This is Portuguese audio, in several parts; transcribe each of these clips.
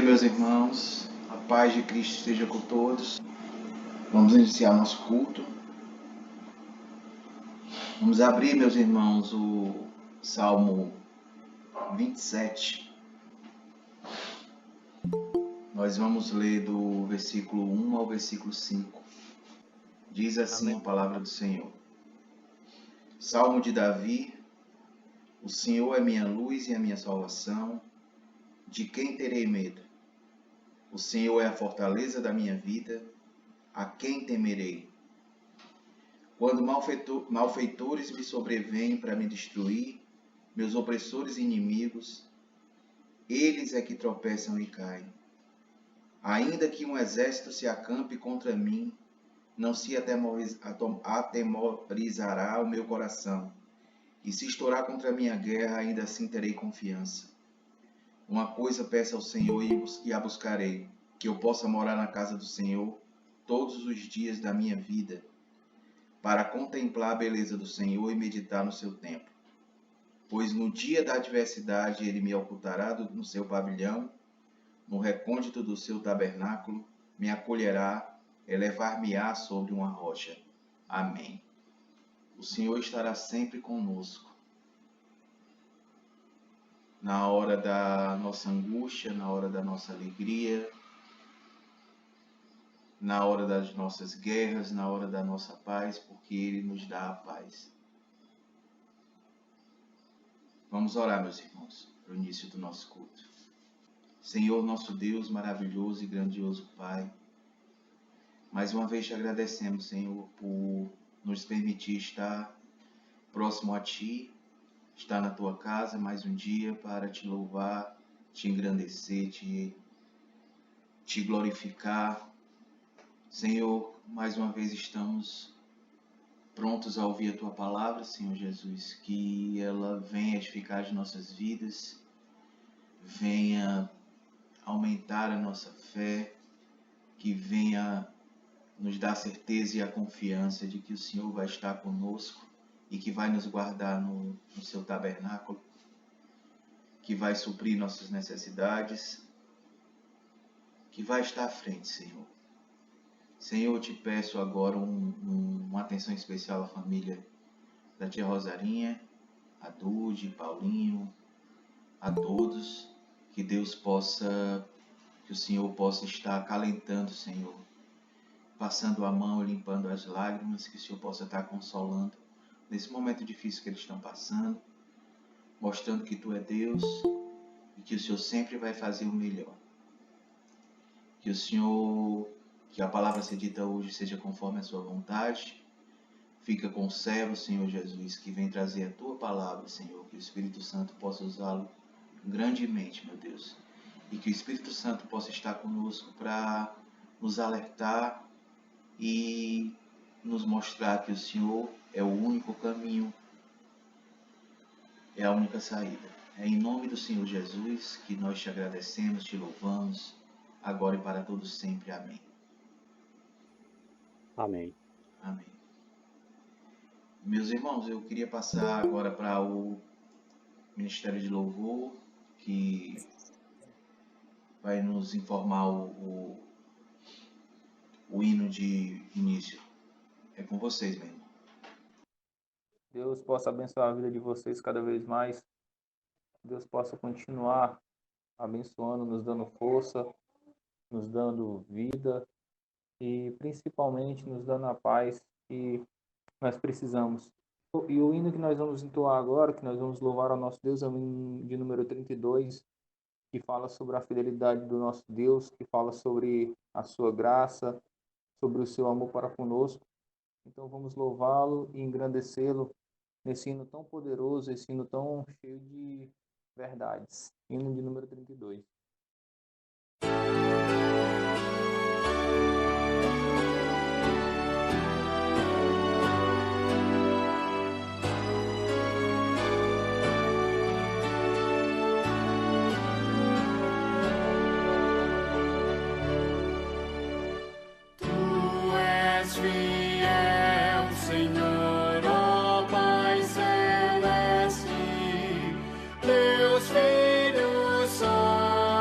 meus irmãos, a paz de Cristo esteja com todos. Vamos iniciar nosso culto. Vamos abrir, meus irmãos, o Salmo 27. Nós vamos ler do versículo 1 ao versículo 5. Diz assim a palavra do Senhor. Salmo de Davi. O Senhor é minha luz e a minha salvação. De quem terei medo? O Senhor é a fortaleza da minha vida. A quem temerei? Quando malfeitores me sobrevêm para me destruir, meus opressores e inimigos, eles é que tropeçam e caem. Ainda que um exército se acampe contra mim, não se atemorizará o meu coração. E se estourar contra a minha guerra, ainda assim terei confiança. Uma coisa peço ao Senhor e a buscarei, que eu possa morar na casa do Senhor todos os dias da minha vida, para contemplar a beleza do Senhor e meditar no seu templo. Pois no dia da adversidade ele me ocultará no seu pavilhão, no recôndito do seu tabernáculo, me acolherá, elevar-me-á sobre uma rocha. Amém. O Senhor estará sempre conosco. Na hora da nossa angústia, na hora da nossa alegria, na hora das nossas guerras, na hora da nossa paz, porque Ele nos dá a paz. Vamos orar, meus irmãos, para o início do nosso culto. Senhor, nosso Deus, maravilhoso e grandioso Pai, mais uma vez te agradecemos, Senhor, por nos permitir estar próximo a Ti, estar na Tua casa mais um dia para Te louvar, Te engrandecer, Te glorificar. Senhor, mais uma vez estamos prontos a ouvir a Tua palavra, Senhor Jesus, que ela venha edificar as nossas vidas, venha aumentar a nossa fé, que venha nos dar a certeza e a confiança de que o Senhor vai estar conosco e que vai nos guardar no seu tabernáculo, que vai suprir nossas necessidades, que vai estar à frente, Senhor. Senhor, eu te peço agora uma atenção especial à família da tia Rosarinha, a Dude, Paulinho, a todos, que o Senhor possa estar acalentando, Senhor, passando a mão, limpando as lágrimas, que o Senhor possa estar consolando nesse momento difícil que eles estão passando, mostrando que Tu é Deus e que o Senhor sempre vai fazer o melhor. Que a palavra ser dita hoje seja conforme a Sua vontade. Fica com o servo, Senhor Jesus, que vem trazer a Tua palavra, Senhor, que o Espírito Santo possa usá-lo grandemente, meu Deus. E que o Espírito Santo possa estar conosco para nos alertar e nos mostrar que o Senhor é o único caminho, é a única saída. É em nome do Senhor Jesus que nós te agradecemos, te louvamos, agora e para todos sempre. Amém. Amém. Amém. Meus irmãos, eu queria passar agora para o Ministério de Louvor, que vai nos informar o hino de início. É com vocês, meu irmão. Deus possa abençoar a vida de vocês cada vez mais. Deus possa continuar abençoando, nos dando força, nos dando vida e principalmente nos dando a paz que nós precisamos. E o hino que nós vamos entoar agora, que nós vamos louvar ao nosso Deus, é o hino de número 32, que fala sobre a fidelidade do nosso Deus, que fala sobre a sua graça, sobre o seu amor para conosco. Então vamos louvá-lo e engrandecê-lo nesse hino tão poderoso, esse hino tão cheio de verdades. Hino de número 32. Deus Filho Santo.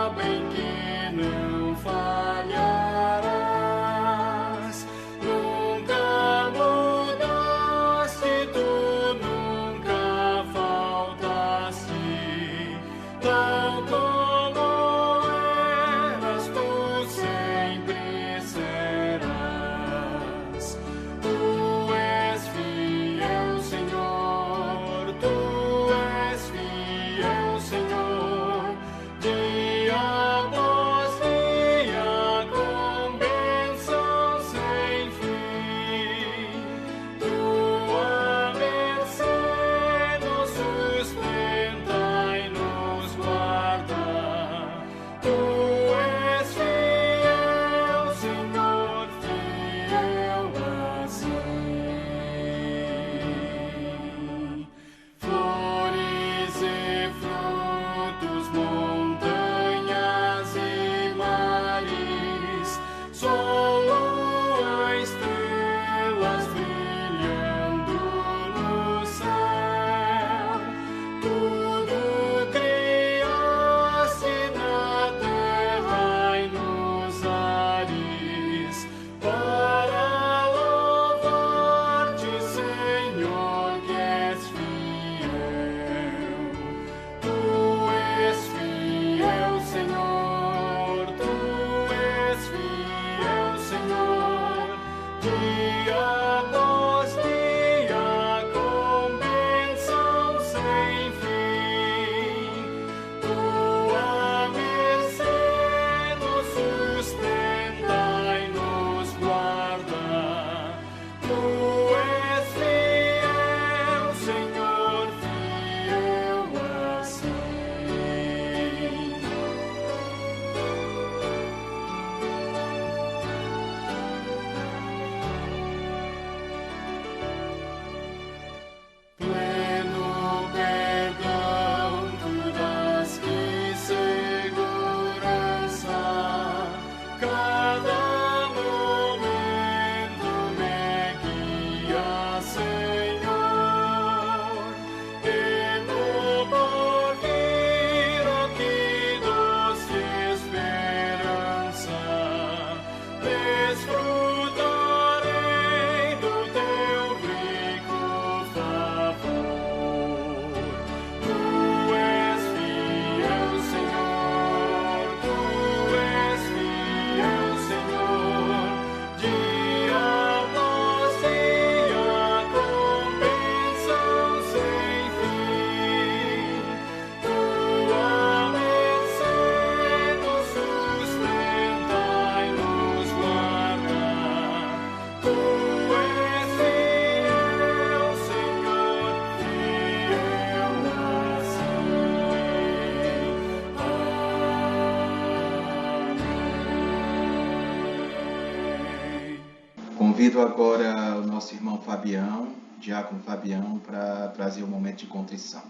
Convido agora o nosso irmão Fabião, diácono Fabião, para trazer um momento de contrição.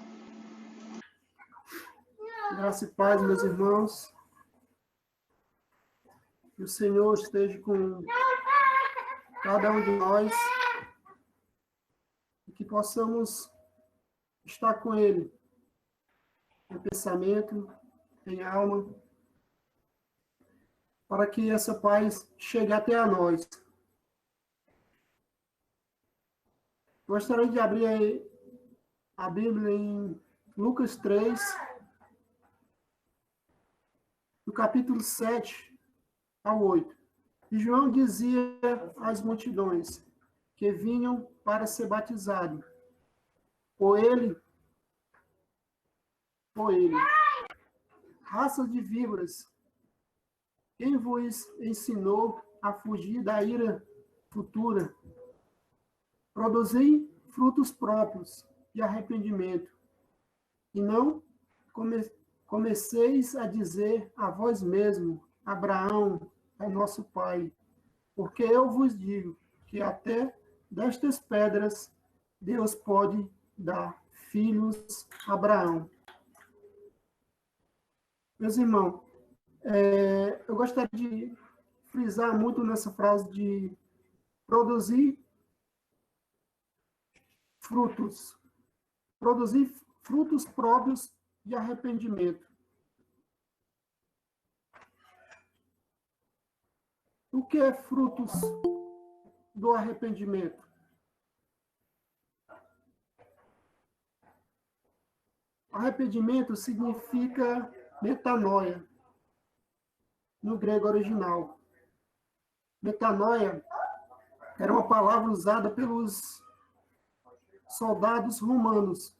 Graça e paz, meus irmãos. Que o Senhor esteja com cada um de nós e que possamos estar com Ele em pensamento, em alma, para que essa paz chegue até a nós. Gostaria de abrir a Bíblia em Lucas 3, do capítulo 7 ao 8. E João dizia às multidões que vinham para ser batizados por ele, raça de víboras, quem vos ensinou a fugir da ira futura? Produzi frutos próprios de arrependimento, e não comeceis a dizer a vós mesmo, Abraão é nosso pai, porque eu vos digo que até destas pedras Deus pode dar filhos a Abraão. Meus irmãos, eu gostaria de frisar muito nessa frase de produzir frutos próprios de arrependimento. O que é frutos do arrependimento? Arrependimento significa metanoia, no grego original. Metanoia era uma palavra usada pelos soldados romanos.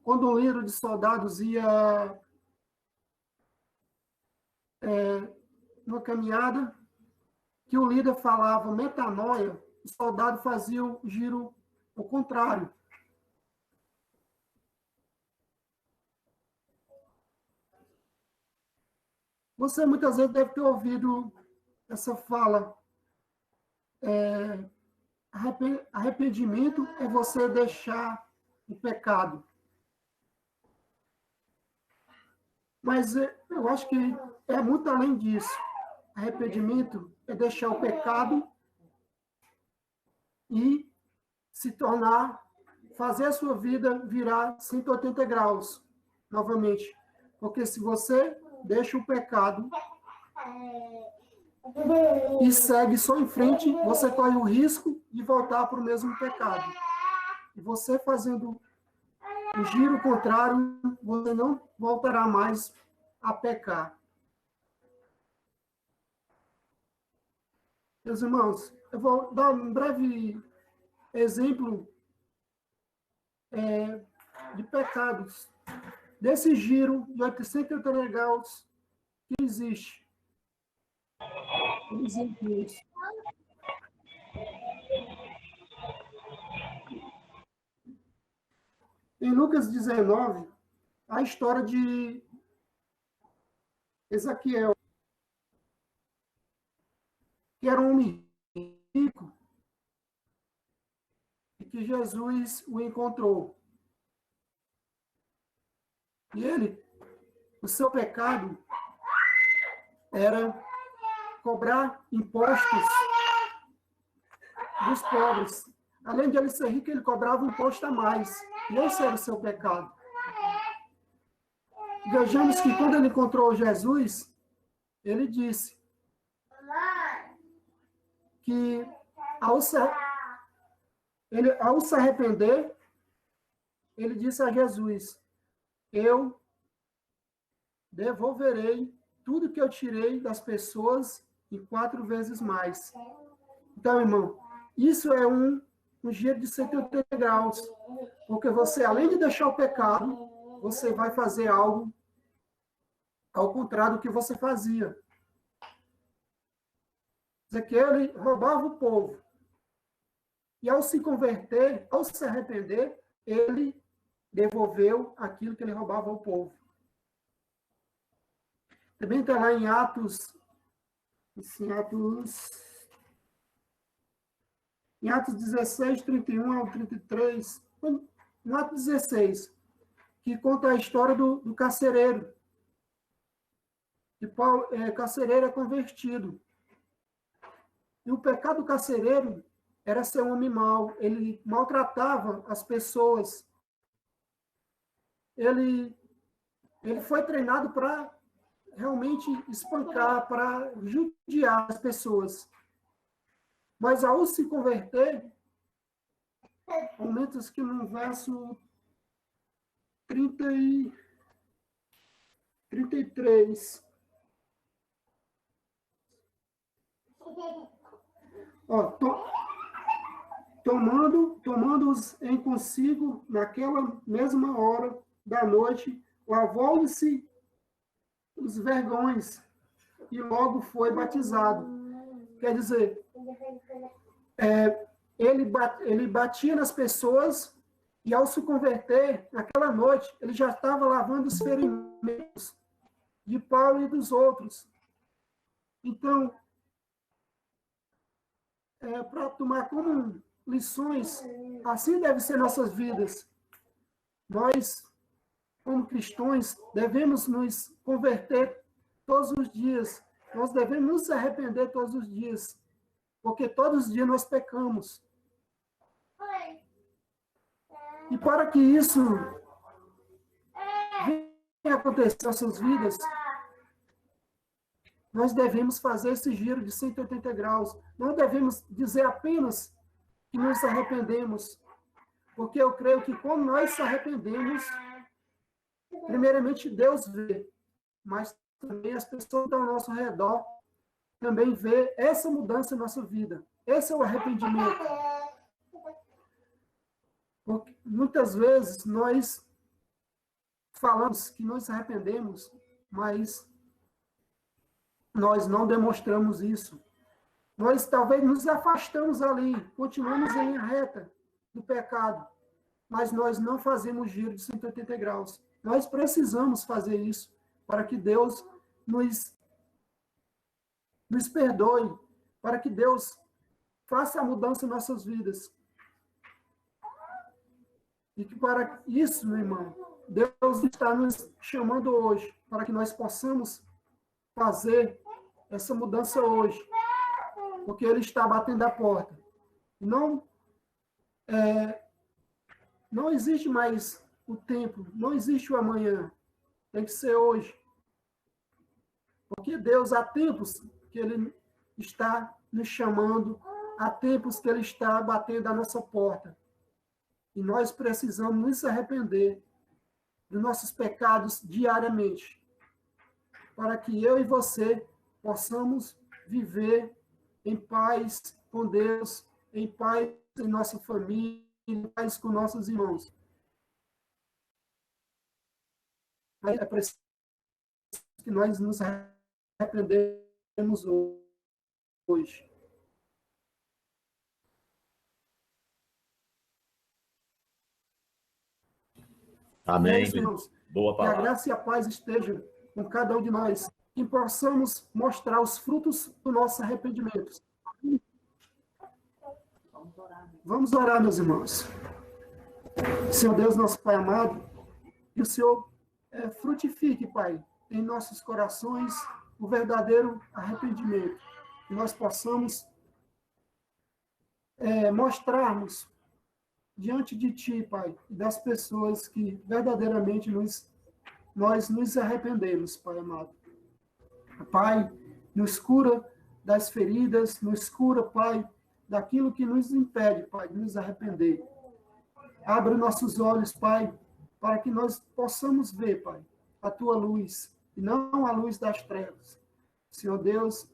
Quando um líder de soldados ia numa caminhada, que o líder falava metanoia, o soldado fazia o giro ao contrário. Você muitas vezes deve ter ouvido essa fala. Arrependimento é você deixar o pecado. Mas eu acho que é muito além disso. Arrependimento é deixar o pecado e se tornar, fazer a sua vida virar 180 graus novamente. Porque se você deixa o pecado e segue só em frente, você corre o risco de voltar para o mesmo pecado. E você fazendo o giro contrário, você não voltará mais a pecar. Meus irmãos, eu vou dar um breve exemplo de pecados, desse giro de 880 graus que existe. Exemplos. Em Lucas 19, a história de Ezequiel, que era um homem rico, e que Jesus o encontrou. E ele, o seu pecado era cobrar impostos dos pobres. Além de ele ser rico, ele cobrava um imposto a mais. E esse era o seu pecado. Vejamos que quando ele encontrou Jesus, ele disse que ao se arrepender, ele disse a Jesus: eu devolverei tudo que eu tirei das pessoas e 4 vezes mais. Então, irmão, isso é um giro de 180 graus, porque você, além de deixar o pecado, você vai fazer algo ao contrário do que você fazia. Ezequiel, ele roubava o povo. E ao se converter, ao se arrepender, ele devolveu aquilo que ele roubava ao povo. Também está lá em Atos 16, 31 ao 33, em Atos 16, que conta a história do carcereiro. Que carcereiro é convertido. E o pecado do carcereiro era ser um homem mau. Ele maltratava as pessoas. Ele foi treinado para realmente espancar, para judiar as pessoas. Mas ao se converter, aumenta aqui no verso 33. Ó, tomando-os em consigo naquela mesma hora da noite, lavou-se os vergões e logo foi batizado. Quer dizer, ele batia nas pessoas e ao se converter, naquela noite, ele já estava lavando os ferimentos de Paulo e dos outros. Então, para tomar como lições, assim deve ser nossas vidas. Nós, como cristãos, devemos nos converter todos os dias. Nós devemos nos arrepender todos os dias. Porque todos os dias nós pecamos. E para que isso venha acontecer em nossas vidas, nós devemos fazer esse giro de 180 graus. Não devemos dizer apenas que nos arrependemos. Porque eu creio que quando nós nos arrependemos, primeiramente Deus vê, mas também as pessoas ao nosso redor também vê essa mudança na nossa vida. Esse é o arrependimento. Porque muitas vezes nós falamos que nos arrependemos, mas nós não demonstramos isso. Nós talvez nos afastamos ali, continuamos em reta do pecado, mas nós não fazemos giro de 180 graus. Nós precisamos fazer isso para que Deus nos perdoe, para que Deus faça a mudança em nossas vidas. E que para isso, meu irmão, Deus está nos chamando hoje, para que nós possamos fazer essa mudança hoje, porque Ele está batendo a porta. Não existe mais o tempo, não existe o amanhã, tem que ser hoje. Porque Deus, há tempos que Ele está nos chamando, há tempos que Ele está batendo a nossa porta. E nós precisamos nos arrepender dos nossos pecados diariamente, para que eu e você possamos viver em paz com Deus, em paz em nossa família, em paz com nossos irmãos. É preciso que nós nos arrependemos hoje. Amém. Irmãos, Boa que a palavra. graça e a paz estejam com cada um de nós, que possamos mostrar os frutos do nosso arrependimento. Vamos orar, meus irmãos. Senhor Deus, nosso Pai amado, que o Senhor frutifique, Pai, em nossos corações o verdadeiro arrependimento. Que nós possamos mostrarmos diante de Ti, Pai, e das pessoas que verdadeiramente nós nos arrependemos, Pai amado. Pai, nos cura das feridas, nos cura, Pai, daquilo que nos impede, Pai, de nos arrepender. Abre nossos olhos, Pai, para que nós possamos ver, Pai, a Tua luz, e não a luz das trevas. Senhor Deus,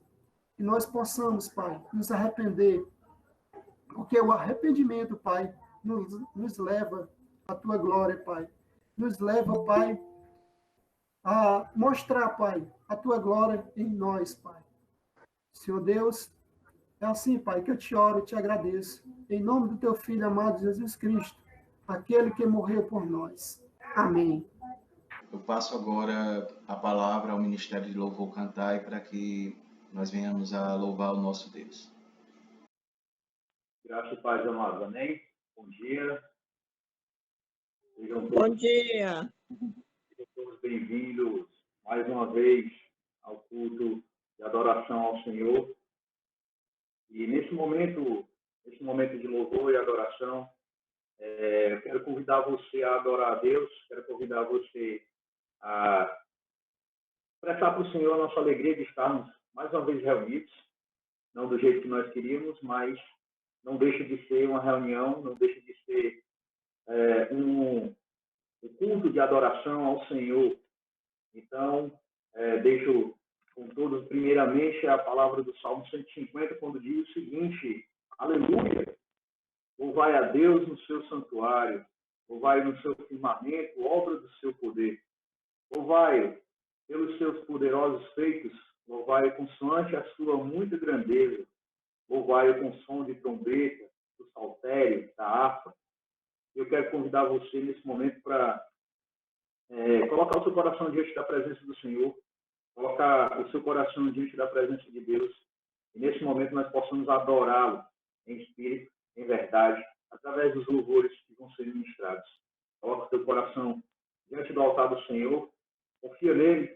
que nós possamos, Pai, nos arrepender, porque o arrependimento, Pai, nos leva à Tua glória, Pai. Nos leva, Pai, a mostrar, Pai, a Tua glória em nós, Pai. Senhor Deus, é assim, Pai, que eu te oro e te agradeço. Em nome do Teu Filho amado Jesus Cristo, aquele que morreu por nós. Amém. Eu passo agora a palavra ao Ministério de Louvor Cantai para que nós venhamos a louvar o nosso Deus. Graças e paz, amados. Amém? Bom dia. Bom dia. Sejam todos bem-vindos mais uma vez ao culto de adoração ao Senhor. E nesse momento de louvor e adoração, eu quero convidar você a adorar a Deus, quero convidar você a expressar para o Senhor a nossa alegria de estarmos mais uma vez reunidos, não do jeito que nós queríamos, mas não deixa de ser uma reunião, não deixa de ser um culto de adoração ao Senhor. Então, deixo com todos, primeiramente, a palavra do Salmo 150, quando diz o seguinte: aleluia! Louvai a Deus no seu santuário, louvai no seu firmamento, obra do seu poder. Louvai pelos seus poderosos feitos, louvai consoante a sua muita grandeza, louvai com som de trombeta, do saltério, da harpa. Eu quero convidar você nesse momento para colocar o seu coração diante da presença do Senhor, colocar o seu coração diante da presença de Deus, e nesse momento nós possamos adorá-lo em espírito, em verdade, através dos louvores que vão ser ministrados. Coloca o seu coração diante do altar do Senhor, confia nele,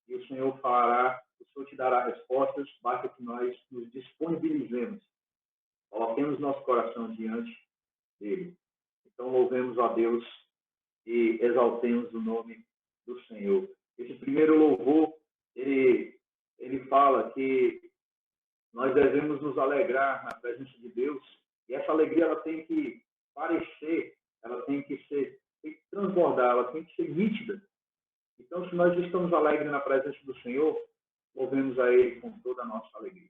e o Senhor falará, o Senhor te dará respostas, basta que nós nos disponibilizemos, coloquemos nosso coração diante dele. Então, louvemos a Deus e exaltemos o nome do Senhor. Esse primeiro louvor, ele fala que nós devemos nos alegrar na presença de Deus, e essa alegria ela tem que parecer, ela tem que transbordar, ela tem que ser nítida. Então, se nós estamos alegres na presença do Senhor, louvemos a Ele com toda a nossa alegria.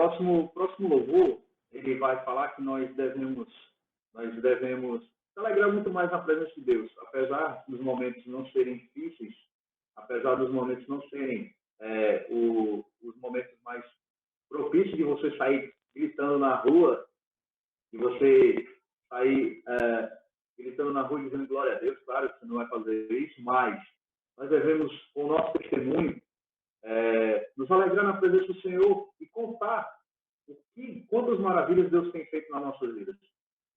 próximo louvor, ele vai falar que nós devemos se alegrar muito mais na presença de Deus, apesar dos momentos não serem difíceis, apesar dos momentos não serem os momentos mais propícios de você sair gritando na rua, de você sair gritando na rua dizendo glória a Deus. Claro que você não vai fazer isso, mas nós devemos, com o nosso testemunho, nos alegrar na presença do Senhor e contar quantas maravilhas Deus tem feito nas nossas vidas.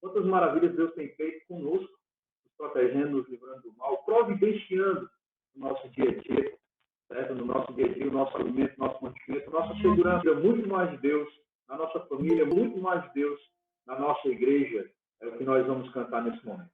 Quantas maravilhas Deus tem feito conosco, nos protegendo, nos livrando do mal, providenciando no nosso dia a dia, certo? No nosso dia a dia, o nosso alimento, o nosso mantimento, a nossa segurança. Muito mais de Deus na nossa família, muito mais de Deus na nossa igreja. É o que nós vamos cantar nesse momento.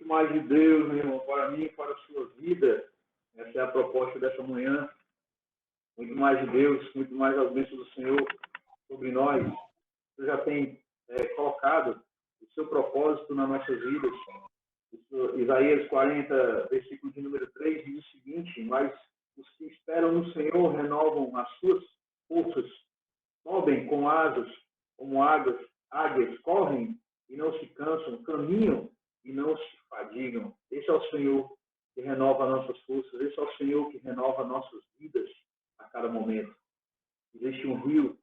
Mais de Deus, meu irmão, para mim e para a sua vida. Essa é a proposta dessa manhã. Muito mais de Deus, muito mais as bênçãos do Senhor sobre nós. Você já tem colocado o seu propósito nas nossas vidas. Isaías 40, versículo de número 3, diz o seguinte: mas os que esperam no Senhor renovam as suas forças, sobem com asas, como águias, correm e não se cansam, caminham e não se fadigam. Esse é o Senhor que renova nossas forças, esse é o Senhor que renova nossas vidas a cada momento. Existe um rio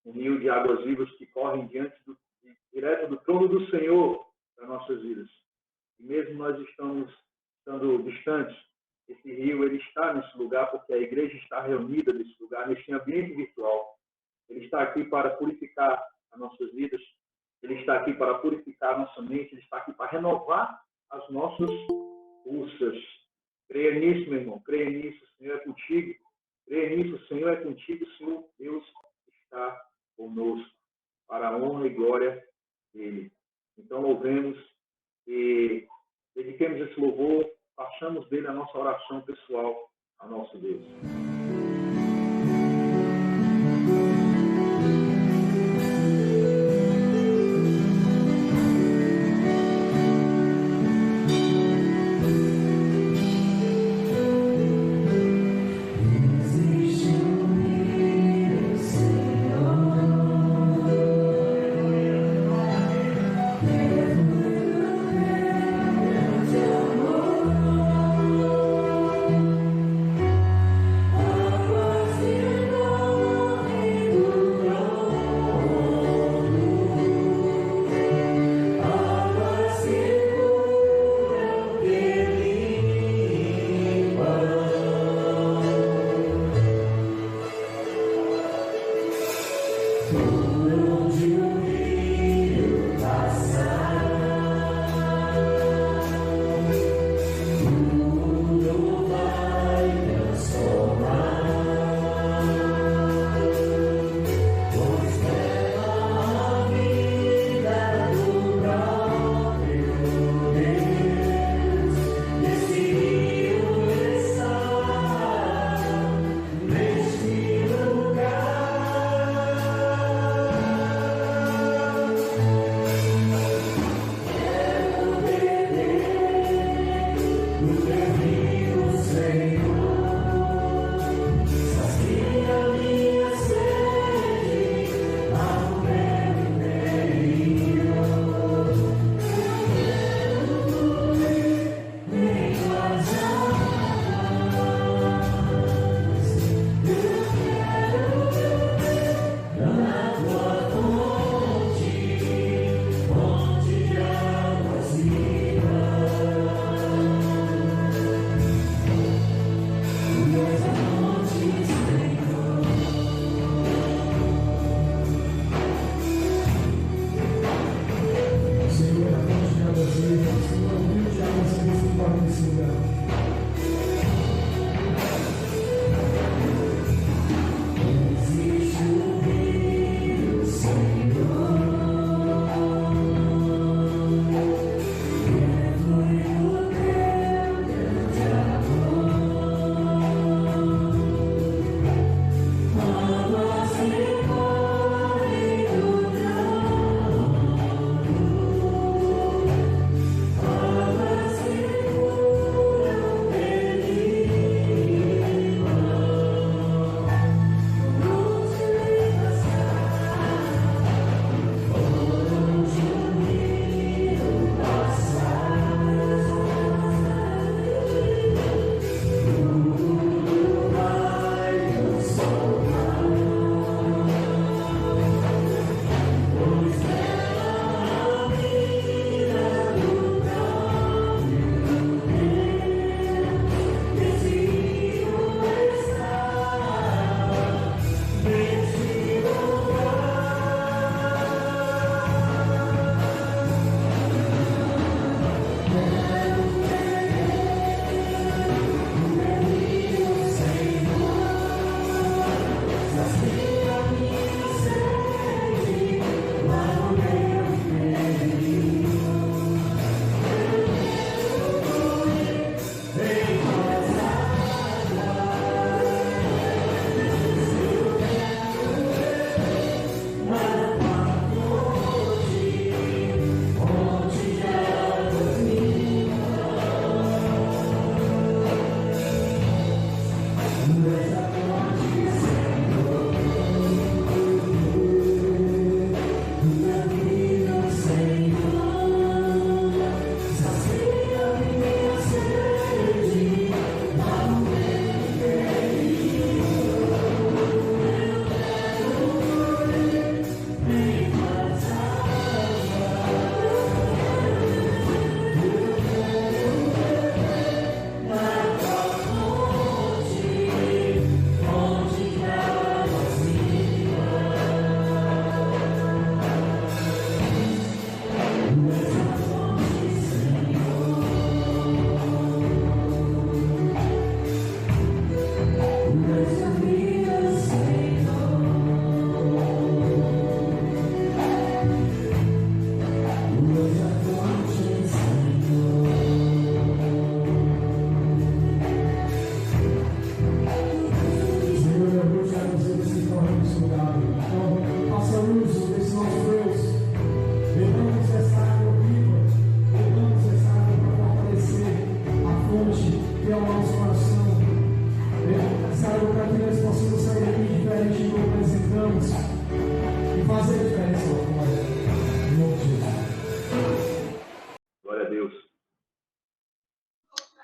de águas vivas que correm direto do trono do Senhor para nossas vidas. E mesmo nós estando distantes, esse rio ele está nesse lugar porque a igreja está reunida nesse lugar, nesse ambiente virtual. Ele está aqui para purificar as nossas vidas, ele está aqui para purificar a nossa mente, ele está aqui para renovar as nossas forças. Creia nisso, meu irmão, creia nisso, o Senhor é contigo. Creia nisso, o Senhor é contigo, o Senhor Deus está conosco, para a honra e glória dele. Então, louvemos e dediquemos esse louvor, façamos dele a nossa oração pessoal ao nosso Deus.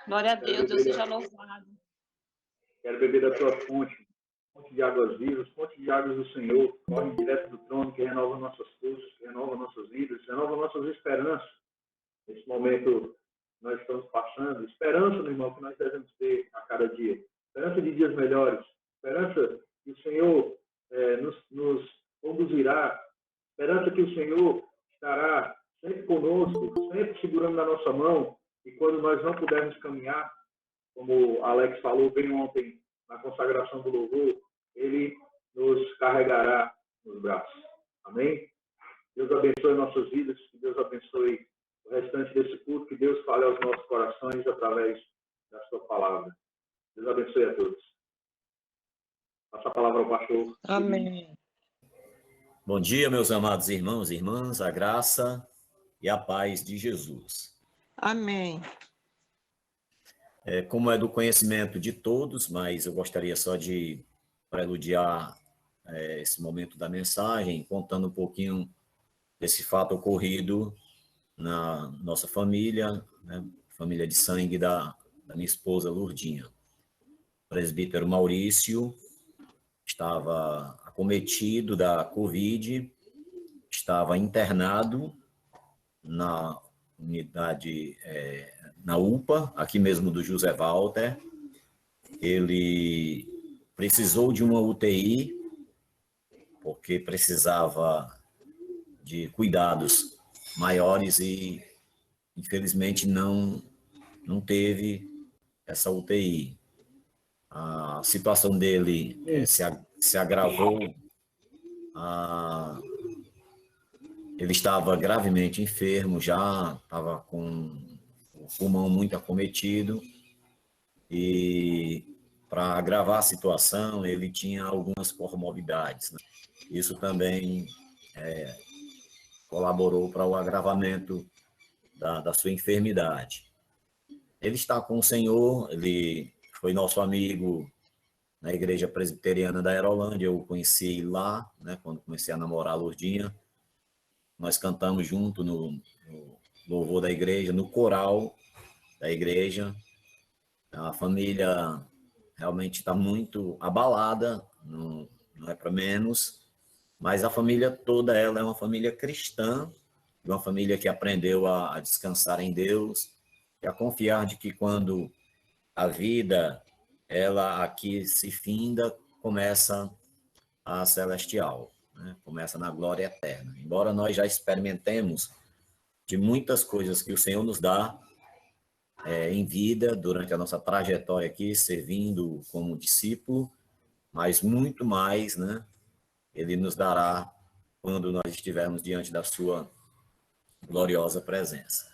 Glória a Quero Deus, Deus beber, seja louvado. quero beber da tua fonte, fonte de águas vivas, fonte de águas do Senhor, que corre direto do trono, que renova nossas forças, que renova nossas vidas, renova nossas esperanças. Nesse momento nós estamos passando, esperança, meu irmão, que nós devemos ter a cada dia. Esperança de dias melhores, esperança que o Senhor nos conduzirá, esperança que o Senhor estará sempre conosco, sempre segurando na nossa mão, e quando nós não pudermos caminhar, como Alex falou bem ontem na consagração do louvor, ele nos carregará nos braços. Amém? Deus abençoe nossas vidas, que Deus abençoe o restante desse culto, que Deus fale aos nossos corações através da sua palavra. Deus abençoe a todos. Passa a palavra ao pastor. Amém. Bom dia, meus amados irmãos e irmãs, a graça e a paz de Jesus. Amém. Como é do conhecimento de todos, mas eu gostaria só de preludiar esse momento da mensagem, contando um pouquinho desse fato ocorrido na nossa família, né, família de sangue da minha esposa Lourdinha. O presbítero Maurício estava acometido da Covid, estava internado na unidade, na UPA, aqui mesmo do José Walter. Ele precisou de uma UTI, porque precisava de cuidados maiores e, infelizmente, não teve essa UTI. A situação dele se agravou. Ele estava gravemente enfermo já, estava com o pulmão muito acometido e, para agravar a situação, ele tinha algumas comorbidades, né? Isso também colaborou para o agravamento da sua enfermidade. Ele está com o Senhor, ele foi nosso amigo na igreja presbiteriana da Aerolândia, eu o conheci lá, né, quando comecei a namorar a Lourdinha. Nós cantamos junto no louvor da igreja, no coral da igreja. A família realmente está muito abalada, não é para menos, mas a família toda ela é uma família cristã, uma família que aprendeu a descansar em Deus e a confiar de que quando a vida ela aqui se finda, começa a celestial, né? Começa na glória eterna. Embora nós já experimentemos de muitas coisas que o Senhor nos dá em vida, durante a nossa trajetória aqui, servindo como discípulo, mas muito mais, né? Ele nos dará quando nós estivermos diante da sua gloriosa presença.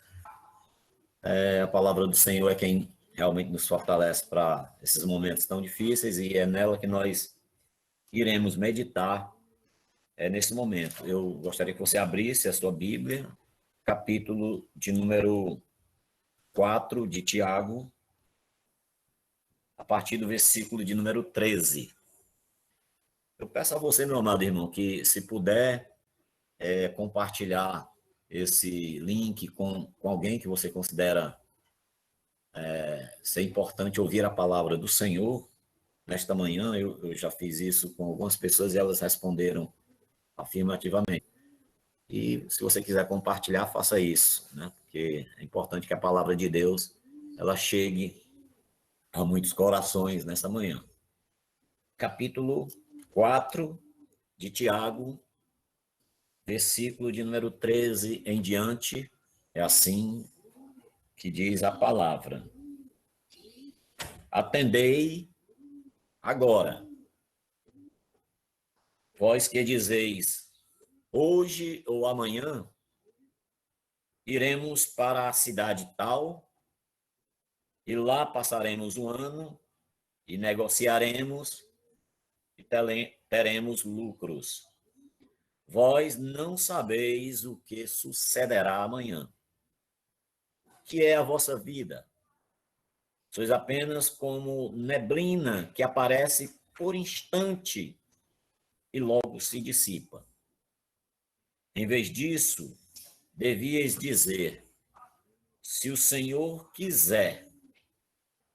A palavra do Senhor é quem realmente nos fortalece para esses momentos tão difíceis e é nela que nós iremos meditar nesse momento. Eu gostaria que você abrisse a sua Bíblia, capítulo de número 4 de Tiago, a partir do versículo de número 13. Eu peço a você, meu amado irmão, que se puder compartilhar esse link com alguém que você considera ser importante ouvir a palavra do Senhor. Nesta manhã eu já fiz isso com algumas pessoas e elas responderam afirmativamente. E se você quiser compartilhar, faça isso, né? Porque é importante que a palavra de Deus ela chegue a muitos corações nessa manhã. Capítulo 4 de Tiago, versículo de número 13 em diante, é assim que diz a palavra. Atendei agora, vós que dizeis, hoje ou amanhã iremos para a cidade tal, e lá passaremos um ano, e negociaremos, e teremos lucros. Vós não sabeis o que sucederá amanhã. Que é a vossa vida? Sois apenas como neblina que aparece por instante e logo se dissipa. Em vez disso, devíeis dizer, se o Senhor quiser,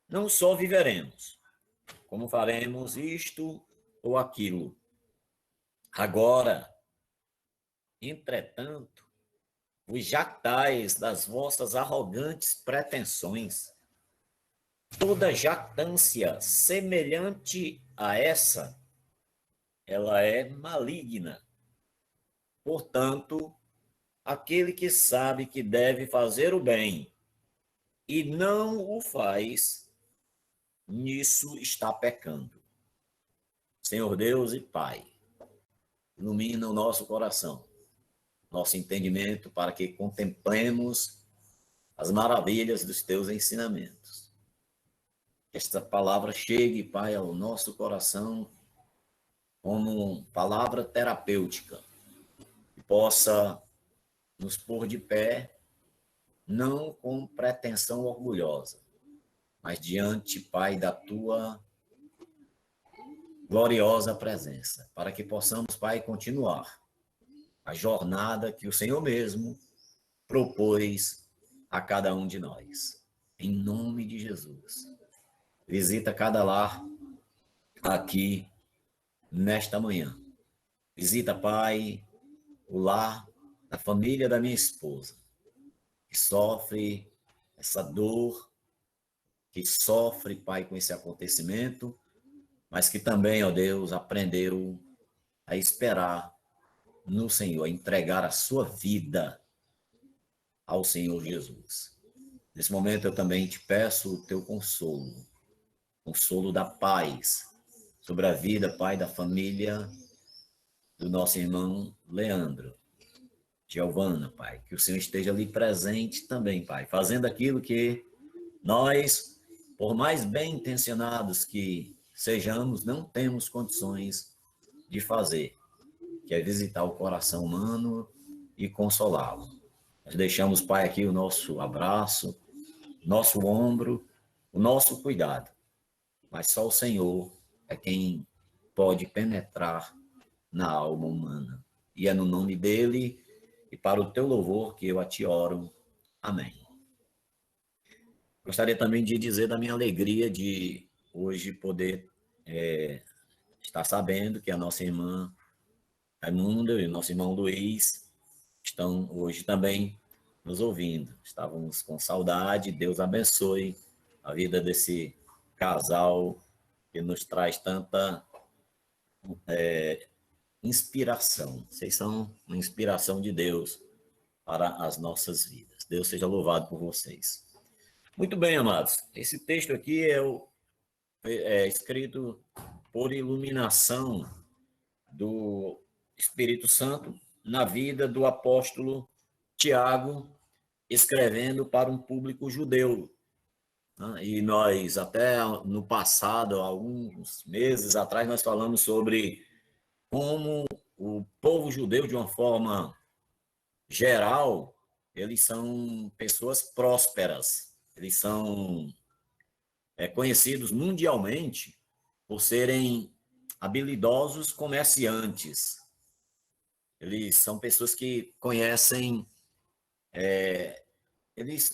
não só viveremos, como faremos isto ou aquilo. Agora, entretanto, vos jactais das vossas arrogantes pretensões. Toda jactância semelhante a essa, ela é maligna. Portanto, aquele que sabe que deve fazer o bem e não o faz, nisso está pecando. Senhor Deus e Pai, ilumina o nosso coração, nosso entendimento, para que contemplemos as maravilhas dos teus ensinamentos. Que esta palavra chegue, Pai, ao nosso coração como palavra terapêutica, que possa nos pôr de pé, não com pretensão orgulhosa, mas diante, Pai, da tua gloriosa presença, para que possamos, Pai, continuar a jornada que o Senhor mesmo propôs a cada um de nós. Em nome de Jesus. Visita cada lar aqui nesta manhã. Visita, Pai, o lar da família da minha esposa, que sofre essa dor, que sofre, Pai, com esse acontecimento, mas que também, ó Deus, aprenderam a esperar no Senhor, a entregar a sua vida ao Senhor Jesus. Nesse momento eu também te peço o teu consolo, consolo da paz, sobre a vida, Pai, da família do nosso irmão Leandro, Giovana, Pai, que o Senhor esteja ali presente também, Pai, fazendo aquilo que nós, por mais bem intencionados que sejamos, não temos condições de fazer, que é visitar o coração humano e consolá-lo. Nós deixamos, Pai, aqui o nosso abraço, nosso ombro, o nosso cuidado, mas só o Senhor é quem pode penetrar na alma humana. E é no nome dele e para o teu louvor que eu a ti oro. Amém. Gostaria também de dizer da minha alegria de hoje poder estar sabendo que a nossa irmã Raimunda e o nosso irmão Luiz estão hoje também nos ouvindo. Estávamos com saudade. Deus abençoe a vida desse casal que nos traz tanta inspiração. Vocês são uma inspiração de Deus para as nossas vidas. Deus seja louvado por vocês. Muito bem, amados. Esse texto aqui é escrito por iluminação do Espírito Santo na vida do apóstolo Tiago, escrevendo para um público judeu. E nós, até no passado, alguns meses atrás, nós falamos sobre como o povo judeu, de uma forma geral, eles são pessoas prósperas. Eles são conhecidos mundialmente por serem habilidosos comerciantes. Eles são pessoas que conhecem, eles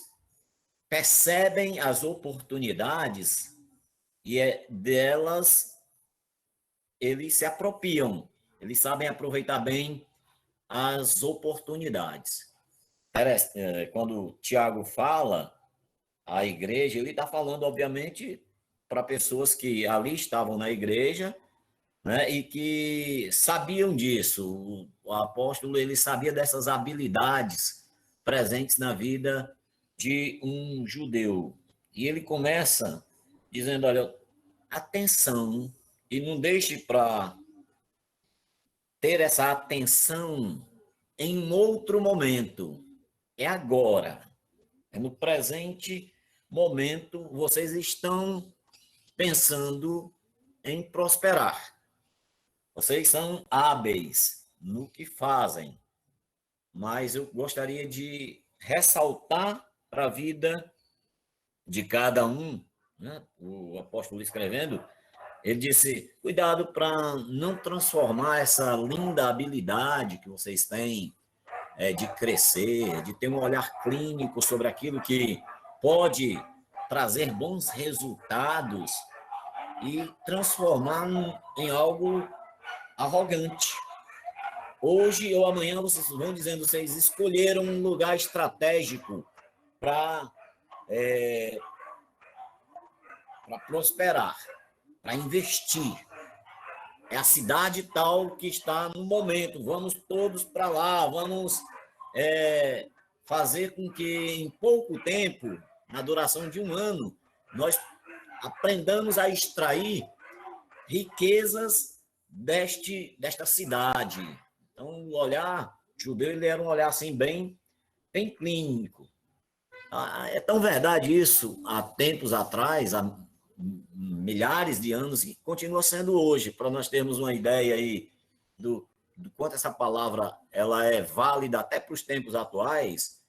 percebem as oportunidades e delas eles se apropriam. Eles sabem aproveitar bem as oportunidades. Quando o Tiago fala à igreja, ele está falando, obviamente, para pessoas que ali estavam na igreja, né, e que sabiam disso. O apóstolo, ele sabia dessas habilidades presentes na vida de um judeu. E ele começa dizendo, olha, atenção, e não deixe para ter essa atenção em um outro momento. É agora. É no presente momento, vocês estão pensando em prosperar. Vocês são hábeis no que fazem, mas eu gostaria de ressaltar para a vida de cada um, né? O apóstolo escrevendo, ele disse, cuidado para não transformar essa linda habilidade que vocês têm de crescer, de ter um olhar clínico sobre aquilo que pode trazer bons resultados e transformar em algo arrogante. Hoje ou amanhã, vocês vão dizendo, vocês escolheram um lugar estratégico para prosperar, para investir. É a cidade tal que está no momento. Vamos todos para lá, vamos fazer com que em pouco tempo, na duração de 1 ano, nós aprendamos a extrair riquezas desta cidade. Então, o olhar judeu ele era um olhar assim bem clínico. É tão verdade isso há tempos atrás, há milhares de anos, e continua sendo hoje, para nós termos uma ideia aí do quanto essa palavra ela é válida até para os tempos atuais.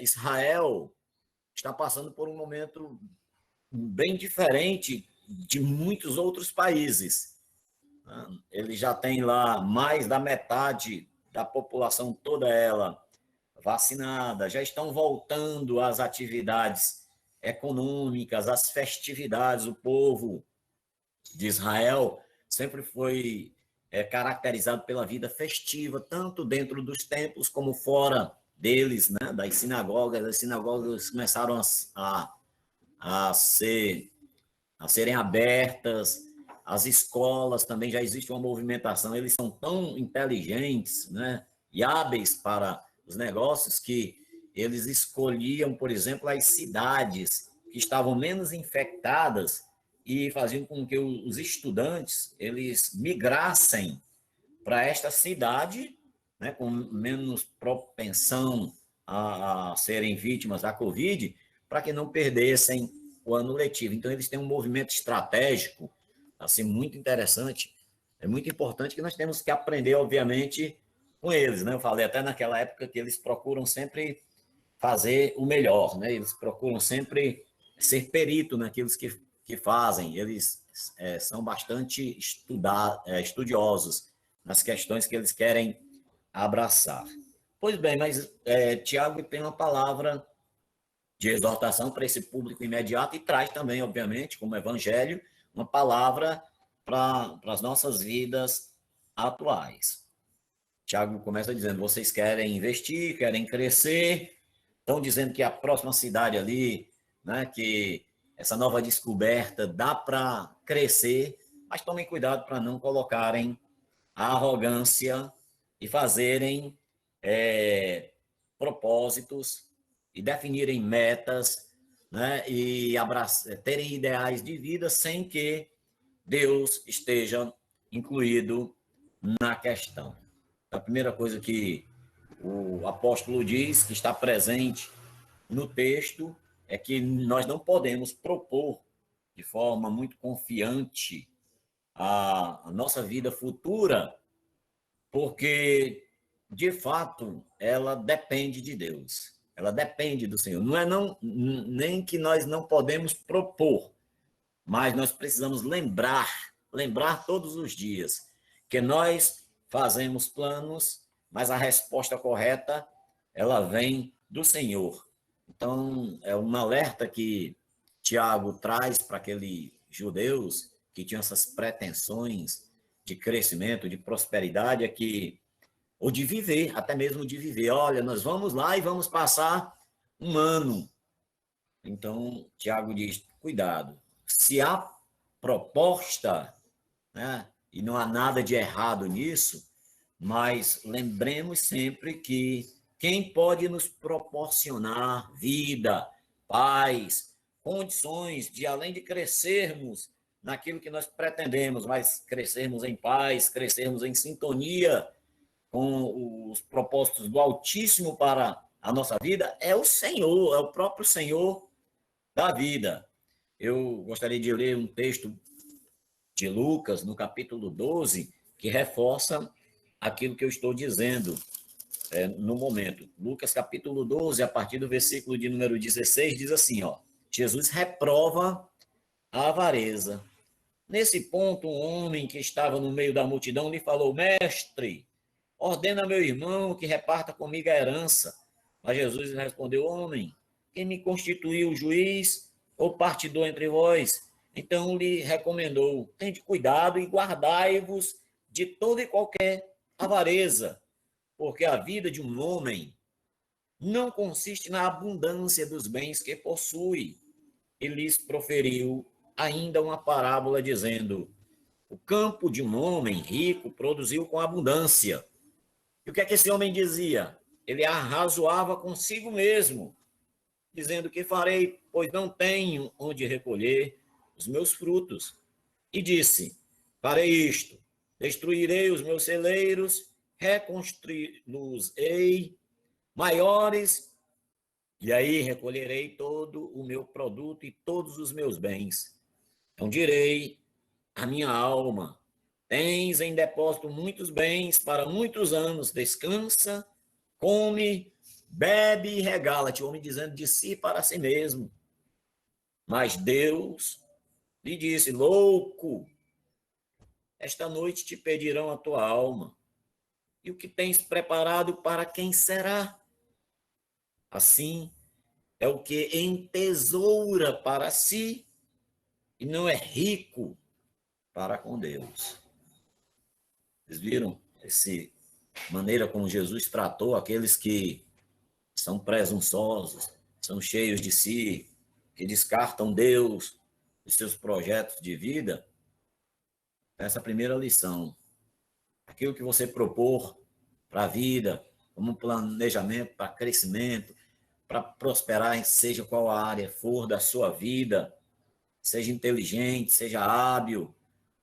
Israel está passando por um momento bem diferente de muitos outros países. Ele já tem lá mais da metade da população toda ela vacinada, já estão voltando às atividades econômicas, às festividades. O povo de Israel sempre foi caracterizado pela vida festiva, tanto dentro dos templos como fora deles, né, das sinagogas. As sinagogas começaram a serem abertas, as escolas também já existe uma movimentação. Eles são tão inteligentes, né, e hábeis para os negócios que eles escolhiam, por exemplo, as cidades que estavam menos infectadas e faziam com que os estudantes eles migrassem para esta cidade, né, com menos propensão a serem vítimas da Covid, para que não perdessem o ano letivo. Então, eles têm um movimento estratégico assim, muito interessante. É muito importante que nós temos que aprender, obviamente, com eles. Né? Eu falei até naquela época que eles procuram sempre fazer o melhor, né? Eles procuram sempre ser perito naquilo que fazem. Eles são bastante estudiosos nas questões que eles querem abraçar. Pois bem, mas Tiago tem uma palavra de exortação para esse público imediato e traz também, obviamente, como evangelho, uma palavra para as nossas vidas atuais. Tiago começa dizendo, vocês querem investir, querem crescer, estão dizendo que a próxima cidade ali, né, que essa nova descoberta dá para crescer, mas tomem cuidado para não colocarem a arrogância e fazerem propósitos e definirem metas, né, e terem ideais de vida sem que Deus esteja incluído na questão. A primeira coisa que o apóstolo diz, que está presente no texto, é que nós não podemos propor de forma muito confiante a nossa vida futura, porque, de fato, ela depende de Deus. Ela depende do Senhor. Não é nem que nós não podemos propor, mas nós precisamos lembrar todos os dias que nós fazemos planos, mas a resposta correta, ela vem do Senhor. Então, é um alerta que Tiago traz para aqueles judeus que tinham essas pretensões de crescimento, de prosperidade, ou de viver, até mesmo de viver. Olha, nós vamos lá e vamos passar 1 ano. Então, Tiago diz, cuidado. Se há proposta, né, e não há nada de errado nisso, mas lembremos sempre que quem pode nos proporcionar vida, paz, condições de, além de crescermos naquilo que nós pretendemos, mas crescermos em paz, crescermos em sintonia com os propósitos do Altíssimo para a nossa vida, é o Senhor, é o próprio Senhor da vida. Eu gostaria de ler um texto de Lucas, no capítulo 12, que reforça aquilo que eu estou dizendo no momento. Lucas, capítulo 12, a partir do versículo de número 16, diz assim, ó, Jesus reprova a avareza. Nesse ponto, um homem que estava no meio da multidão lhe falou, mestre, ordena meu irmão que reparta comigo a herança. Mas Jesus respondeu, homem, quem me constituiu juiz ou partidor entre vós? Então lhe recomendou: tende cuidado e guardai-vos de toda e qualquer avareza, porque a vida de um homem não consiste na abundância dos bens que possui. E lhes proferiu ainda uma parábola, dizendo: o campo de um homem rico produziu com abundância. E o que é que esse homem dizia? Ele arrazoava consigo mesmo, dizendo: que farei, pois não tenho onde recolher os meus frutos. E disse: farei isto, destruirei os meus celeiros, reconstruí-los-ei maiores, e aí recolherei todo o meu produto e todos os meus bens. Então direi à minha alma: tens em depósito muitos bens para muitos anos, descansa, come, bebe e regala-te. O homem dizendo de si para si mesmo. Mas Deus lhe disse: louco, esta noite te pedirão a tua alma, e o que tens preparado para quem será? Assim é o que entesoura para si e não é rico para com Deus. Vocês viram essa maneira como Jesus tratou aqueles que são presunçosos, são cheios de si, que descartam Deus e seus projetos de vida? Essa é a primeira lição. Aquilo que você propor para a vida, como um planejamento para crescimento, para prosperar, seja qual a área for da sua vida, seja inteligente, seja hábil,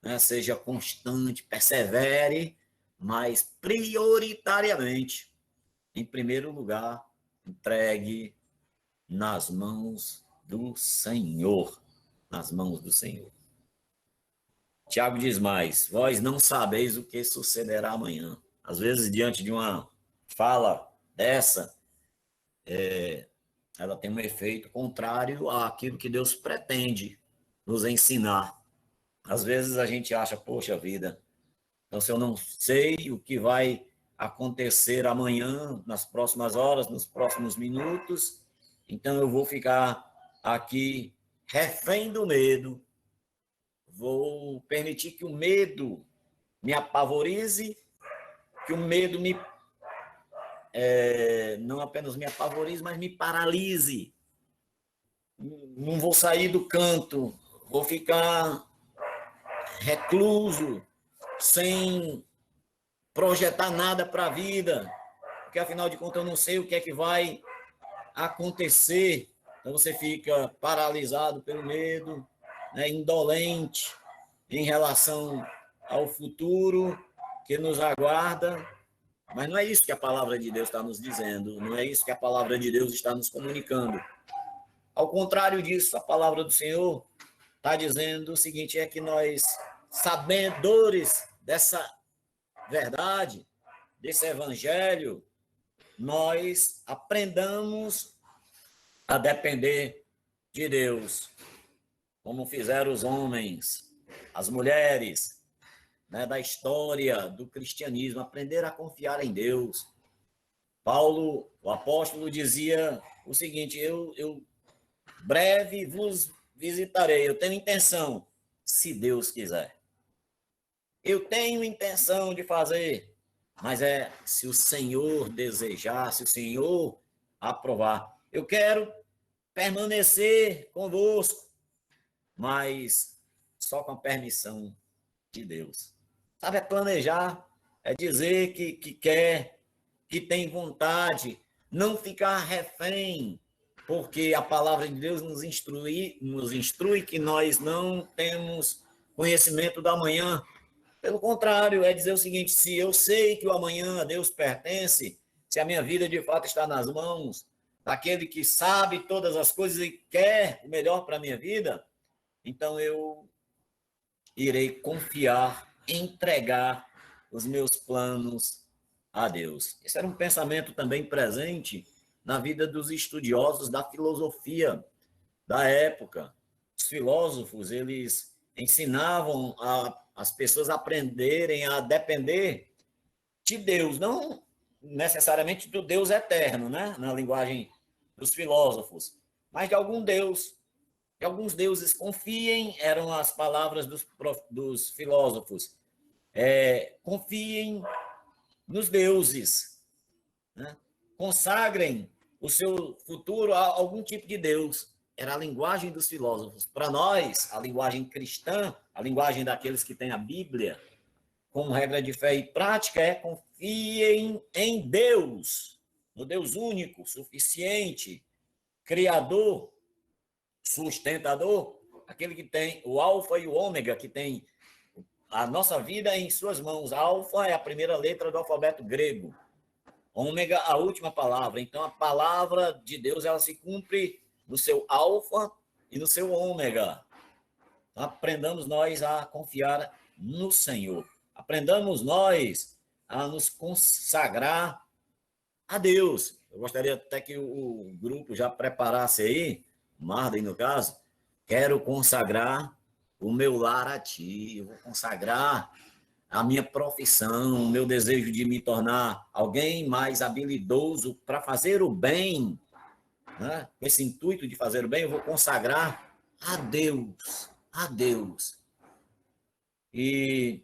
né, seja constante, persevere, mas prioritariamente, em primeiro lugar, entregue nas mãos do Senhor. Nas mãos do Senhor. Tiago diz mais: vós não sabeis o que sucederá amanhã. Às vezes, diante de uma fala dessa, ela tem um efeito contrário àquilo que Deus pretende nos ensinar. Às vezes a gente acha: poxa vida, então se eu não sei o que vai acontecer amanhã, nas próximas horas, nos próximos minutos, então eu vou ficar aqui refém do medo, vou permitir que o medo me apavorize, que o medo não apenas me apavorize, mas me paralise. Não vou sair do canto, vou ficar recluso, sem projetar nada para a vida, porque afinal de contas eu não sei o que é que vai acontecer. Então você fica paralisado pelo medo, né, indolente em relação ao futuro que nos aguarda. Mas não é isso que a palavra de Deus está nos dizendo, não é isso que a palavra de Deus está nos comunicando. Ao contrário disso, a palavra do Senhor está dizendo o seguinte: é que nós, sabedores dessa verdade, desse evangelho, nós aprendamos a depender de Deus, como fizeram os homens, as mulheres, né, da história do cristianismo, aprender a confiar em Deus. Paulo, o apóstolo, dizia o seguinte: eu breve vos visitarei, eu tenho intenção, se Deus quiser. Eu tenho intenção de fazer, mas se o Senhor desejar, se o Senhor aprovar. Eu quero permanecer convosco, mas só com a permissão de Deus. Sabe, é planejar, é dizer que quer, que tem vontade, não ficar refém, porque a palavra de Deus nos instrui que nós não temos conhecimento do amanhã. Pelo contrário, é dizer o seguinte: se eu sei que o amanhã a Deus pertence, se a minha vida de fato está nas mãos daquele que sabe todas as coisas e quer o melhor para a minha vida, então eu irei confiar, entregar os meus planos a Deus. Esse era um pensamento também presente na vida dos estudiosos da filosofia da época. Os filósofos, eles ensinavam as pessoas a aprenderem a depender de Deus, não necessariamente do Deus eterno, né? Na linguagem dos filósofos, mas de algum deus, de alguns deuses. Confiem, eram as palavras dos filósofos. Confiem nos deuses, né? Consagrem o seu futuro a algum tipo de Deus. Era a linguagem dos filósofos. Para nós, a linguagem cristã, a linguagem daqueles que têm a Bíblia como regra de fé e prática é: confiem em Deus, no Deus único, suficiente, criador, sustentador, aquele que tem o alfa e o ômega, que tem a nossa vida em suas mãos. A alfa é a primeira letra do alfabeto grego, ômega a última palavra. Então a palavra de Deus, ela se cumpre no seu alfa e no seu ômega. Então, aprendamos nós a confiar no Senhor. Aprendamos nós a nos consagrar a Deus. Eu gostaria até que o grupo já preparasse aí, Marden no caso. Quero consagrar o meu lar a ti, eu vou consagrar a minha profissão, o meu desejo de me tornar alguém mais habilidoso para fazer o bem, né? Com esse intuito de fazer o bem, eu vou consagrar a Deus, a Deus. E,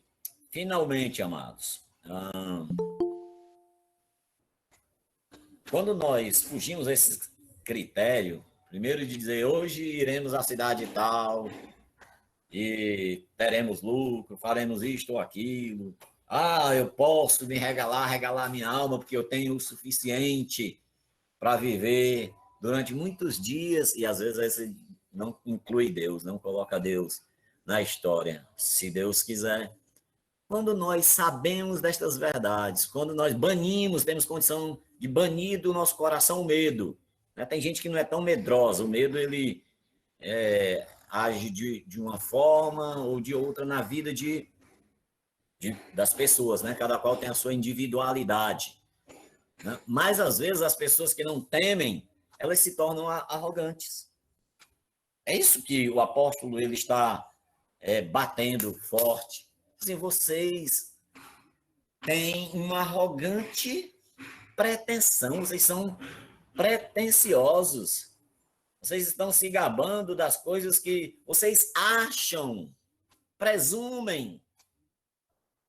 finalmente, amados, quando nós fugimos desse critério, primeiro de dizer, hoje iremos à cidade tal, e teremos lucro, faremos isto ou aquilo. Eu posso me regalar minha alma, porque eu tenho o suficiente para viver durante muitos dias, e às vezes esse não inclui Deus, não coloca Deus na história, se Deus quiser. Quando nós sabemos destas verdades, quando nós banimos, temos condição de banir do nosso coração o medo, né? Tem gente que não é tão medrosa, o medo ele age de uma forma ou de outra na vida das pessoas, né? Cada qual tem a sua individualidade, né? Mas, às vezes, as pessoas que não temem, elas se tornam arrogantes. É isso que o apóstolo ele está batendo forte. Assim, vocês têm uma arrogante pretensão, vocês são pretensiosos. Vocês estão se gabando das coisas que vocês acham, presumem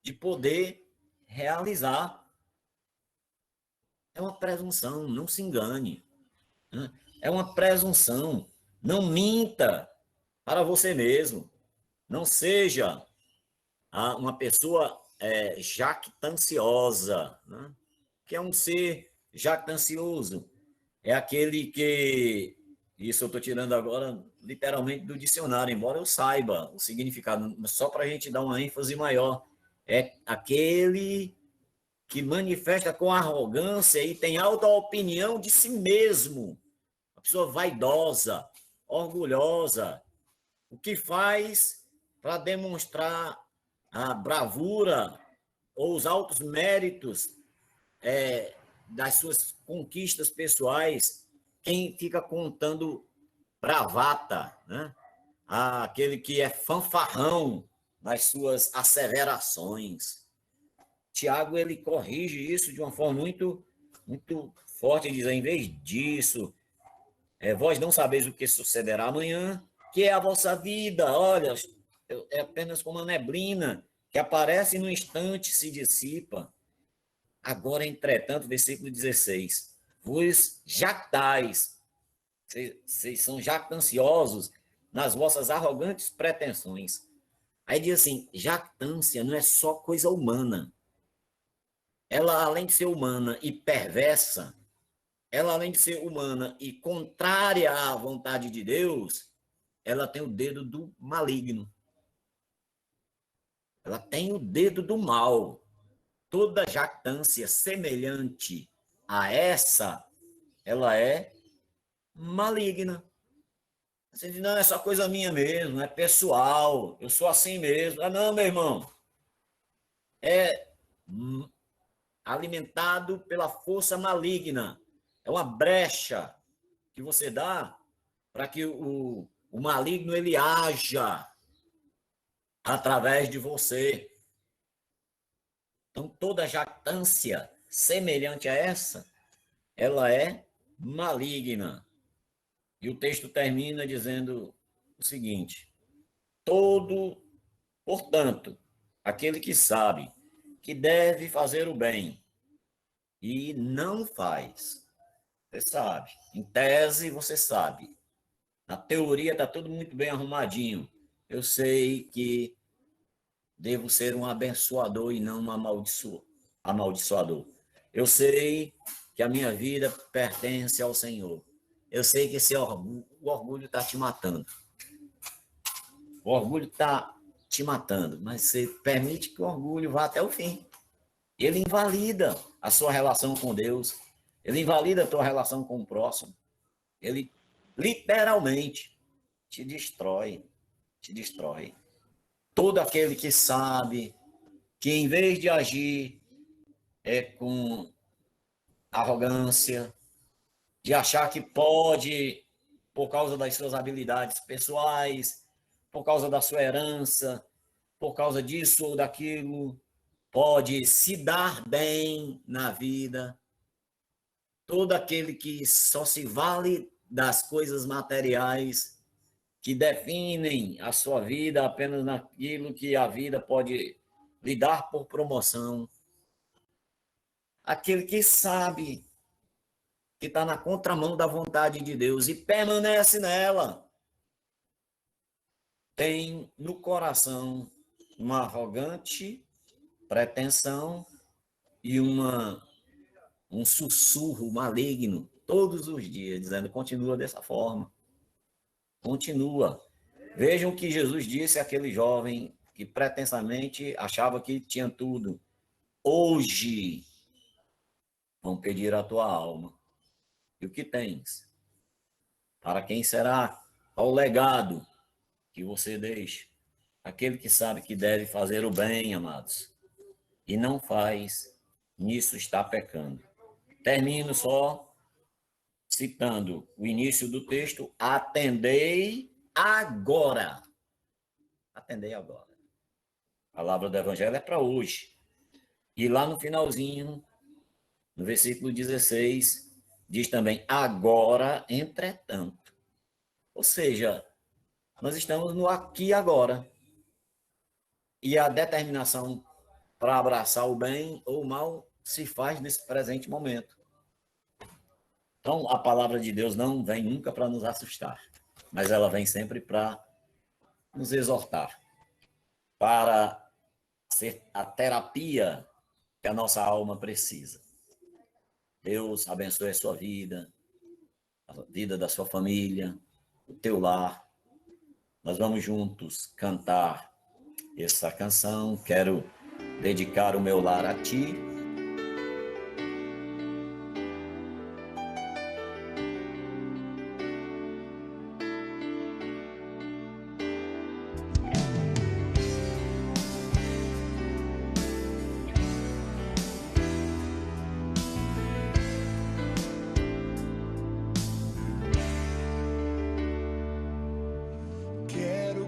de poder realizar. É uma presunção, não se engane. É uma presunção. Não minta para você mesmo. Não seja uma pessoa jactanciosa, né? Que é um ser jactancioso. É aquele que... Isso eu estou tirando agora, literalmente, do dicionário, embora eu saiba o significado, só para a gente dar uma ênfase maior. É aquele que manifesta com arrogância e tem alta opinião de si mesmo. Uma pessoa vaidosa, orgulhosa. O que faz para demonstrar a bravura ou os altos méritos das suas conquistas pessoais, quem fica contando bravata, né? Aquele que é fanfarrão nas suas asseverações. Tiago, ele corrige isso de uma forma muito, muito forte, ele diz, em vez disso, vós não sabeis o que sucederá amanhã, que é a vossa vida, olha, é apenas como uma neblina, que aparece no instante e se dissipa. Agora, entretanto, versículo 16, vos jactais, vocês são jactanciosos nas vossas arrogantes pretensões. Aí diz assim, jactância não é só coisa humana. Ela, além de ser humana e perversa, ela, além de ser humana e contrária à vontade de Deus, ela tem o dedo do maligno. Ela tem o dedo do mal. Toda jactância semelhante a essa, ela é maligna. Você diz, não, é só coisa minha mesmo, é pessoal, eu sou assim mesmo. Não, meu irmão. É alimentado pela força maligna. É uma brecha que você dá para que o maligno ele haja através de você. Então, toda jactância semelhante a essa, ela é maligna. E o texto termina dizendo o seguinte: portanto, aquele que sabe que deve fazer o bem e não faz, você sabe, em tese você sabe, na teoria está tudo muito bem arrumadinho, eu sei que devo ser um abençoador e não um amaldiçoador. Eu sei que a minha vida pertence ao Senhor. Eu sei que o orgulho está te matando. O orgulho está te matando, mas você permite que o orgulho vá até o fim. Ele invalida a sua relação com Deus. Ele invalida a tua relação com o próximo. Ele literalmente te destrói. Te destrói. Todo aquele que sabe que em vez de agir com arrogância, de achar que pode, por causa das suas habilidades pessoais, por causa da sua herança, por causa disso ou daquilo, pode se dar bem na vida. Todo aquele que só se vale das coisas materiais, que definem a sua vida apenas naquilo que a vida pode lhe dar por promoção. Aquele que sabe que está na contramão da vontade de Deus e permanece nela, tem no coração uma arrogante pretensão e um sussurro maligno todos os dias, dizendo: continua dessa forma. Continua. Vejam o que Jesus disse àquele jovem que pretensamente achava que tinha tudo. Hoje vão pedir a tua alma. E o que tens? Para quem será? Qual o legado que você deixa? Aquele que sabe que deve fazer o bem, amados, e não faz, nisso está pecando. Termino só citando o início do texto: atendei agora. Atendei agora. A palavra do Evangelho é para hoje. E lá no finalzinho, no versículo 16, diz também: agora, entretanto. Ou seja, nós estamos no aqui e agora. E a determinação para abraçar o bem ou o mal se faz nesse presente momento. Então, a palavra de Deus não vem nunca para nos assustar, mas ela vem sempre para nos exortar, para ser a terapia que a nossa alma precisa. Deus abençoe a sua vida, a vida da sua família, o teu lar. Nós vamos juntos cantar essa canção. Quero dedicar o meu lar a ti.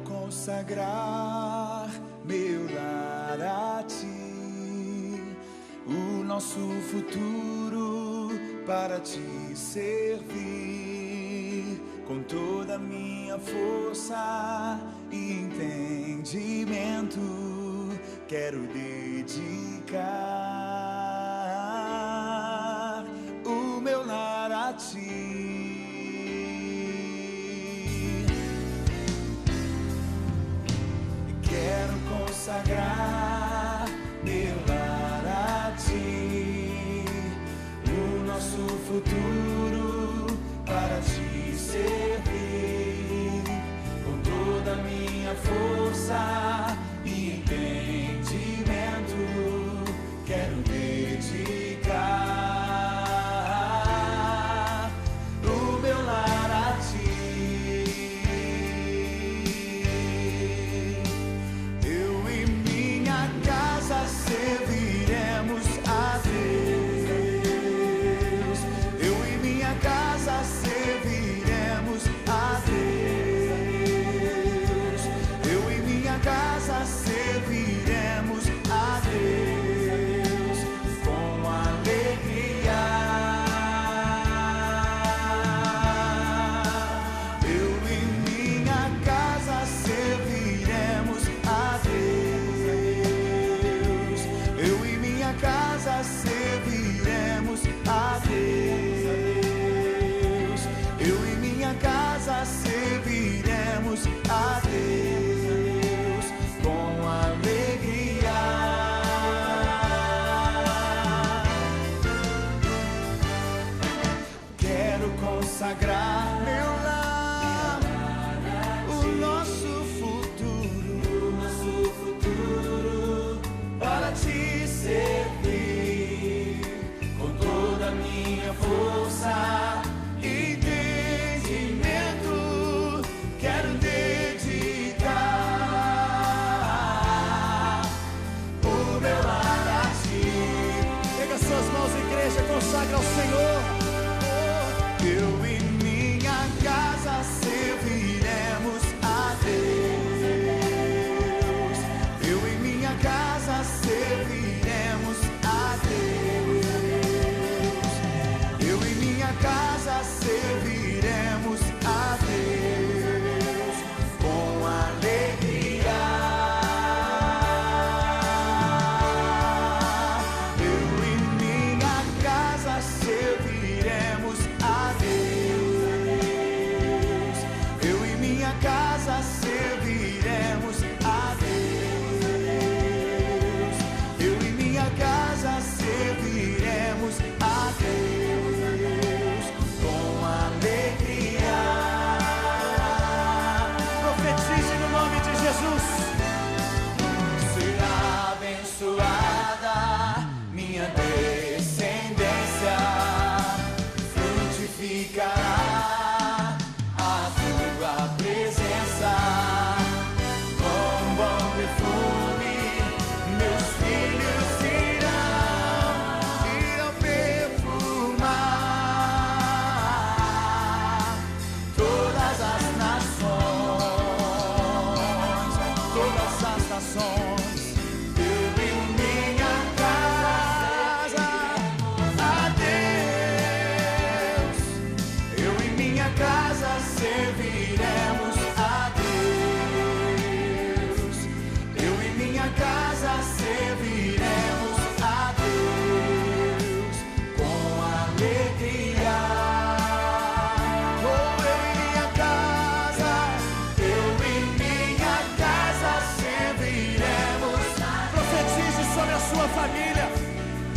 Consagrar meu lar a ti, o nosso futuro para te servir, com toda a minha força e entendimento, quero dedicar o meu lar a ti. Consagrar meu lar a ti, o nosso futuro para te servir, com toda a minha força e entendimento, quero dedicar o